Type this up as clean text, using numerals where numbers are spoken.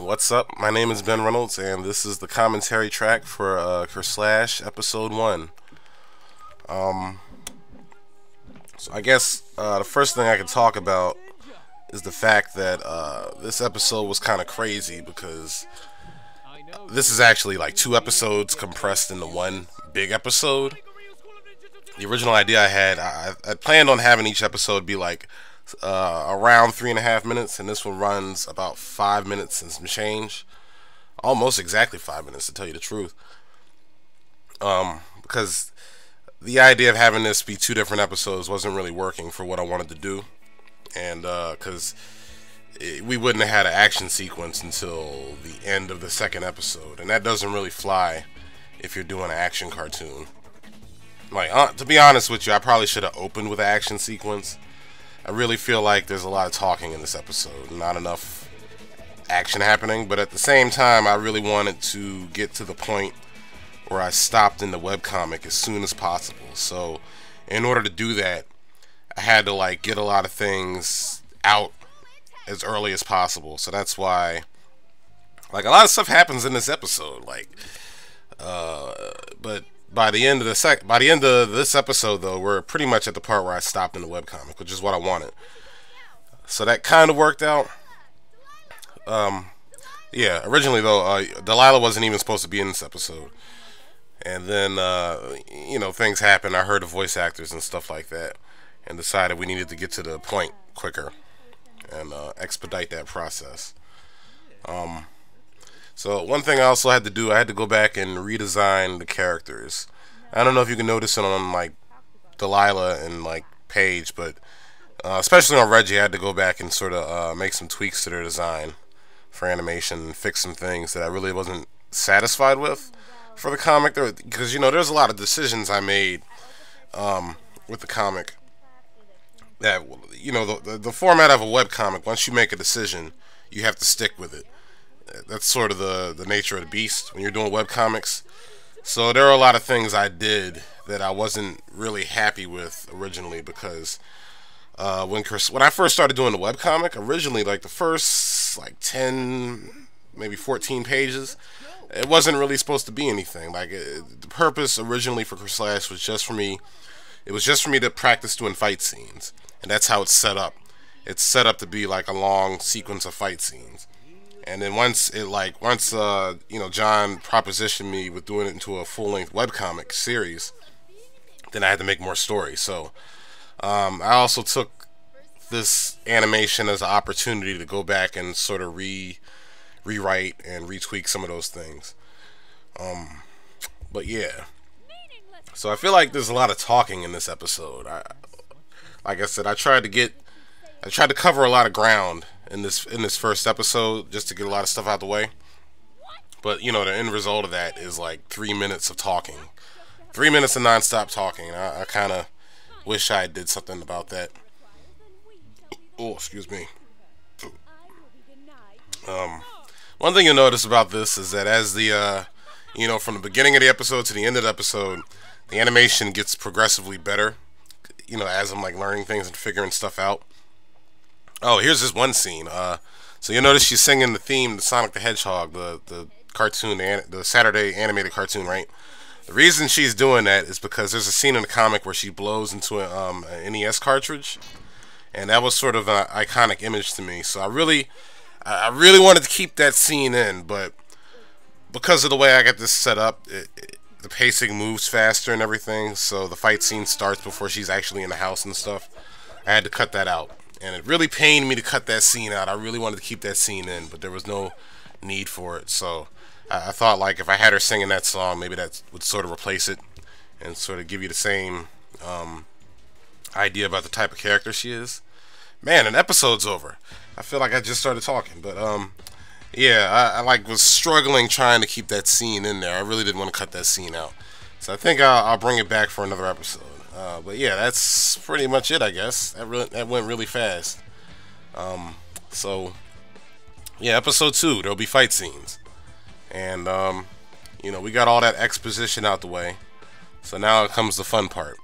What's up? My name is Ben Reynolds, and this is the commentary track for Kerslash Episode 1. So I guess the first thing I can talk about is the fact that this episode was kind of crazy because this is actually like 2 episodes compressed into one big episode. The original idea I had, I planned on having each episode be like around 3.5 minutes, and this one runs about 5 minutes and some change, almost exactly 5 minutes to tell you the truth. Because the idea of having this be 2 different episodes wasn't really working for what I wanted to do, and because we wouldn't have had an action sequence until the end of the 2nd episode, and that doesn't really fly if you're doing an action cartoon. Like, to be honest with you, I probably should have opened with an action sequence. I really feel like there's a lot of talking in this episode, not enough action happening, but at the same time, I really wanted to get to the point where I stopped in the webcomic as soon as possible. So, in order to do that, I had to like get a lot of things out as early as possible. So that's why, like, a lot of stuff happens in this episode, like, but by the end of this episode, though, we're pretty much at the part where I stopped in the webcomic, which is what I wanted. So that kind of worked out. Yeah, originally, though, Delilah wasn't even supposed to be in this episode. And then, things happened. I heard the voice actors and stuff like that, and decided we needed to get to the point quicker and expedite that process. So one thing I also had to do, I had to go back and redesign the characters. I don't know if you can notice it on like Delilah and like Paige, but especially on Reggie, I had to go back and sort of make some tweaks to their design for animation and fix some things that I really wasn't satisfied with for the comic. Because there's a lot of decisions I made with the comic that the format of a webcomic. Once you make a decision, you have to stick with it. That's sort of the nature of the beast when you're doing webcomics. So there are a lot of things I did that I wasn't really happy with originally, because when I first started doing the webcomic, originally, like the first 10, maybe 14 pages, it wasn't really supposed to be anything. Like the purpose originally for Kerslash was just for me. It was just for me to practice doing fight scenes, and that's how it's set up. It's set up to be like a long sequence of fight scenes. And then once John propositioned me with doing it into a full-length webcomic series, then I had to make more stories. So I also took this animation as an opportunity to go back and sort of rewrite and retweak some of those things. But yeah, so I feel like there's a lot of talking in this episode. Like I said, I tried to cover a lot of ground in this first episode, just to get a lot of stuff out the way. But the end result of that is like 3 minutes of talking, 3 minutes of non-stop talking. I kind of wish I did something about that. Oh, excuse me. One thing you'll notice about this is that as the from the beginning of the episode to the end of the episode, the animation gets progressively better, as I'm like learning things and figuring stuff out. Oh, here's this one scene. So you'll notice she's singing the theme to Sonic the Hedgehog, the cartoon, the Saturday animated cartoon, right? The reason she's doing that is because there's a scene in the comic where she blows into an NES cartridge, and that was sort of an iconic image to me. So I really wanted to keep that scene in, but because of the way I got this set up, the pacing moves faster and everything, so the fight scene starts before she's actually in the house and stuff. I had to cut that out. And it really pained me to cut that scene out. I really wanted to keep that scene in, but there was no need for it. So I thought, like, if I had her singing that song, maybe that would sort of replace it and sort of give you the same idea about the type of character she is. Man, an episode's over. I feel like I just started talking, but yeah, I was struggling trying to keep that scene in there. I really didn't want to cut that scene out. So I think I'll bring it back for another episode. But yeah, that's pretty much it, I guess. That went really fast. So yeah, episode 2, there'll be fight scenes, and we got all that exposition out the way. So now comes the fun part.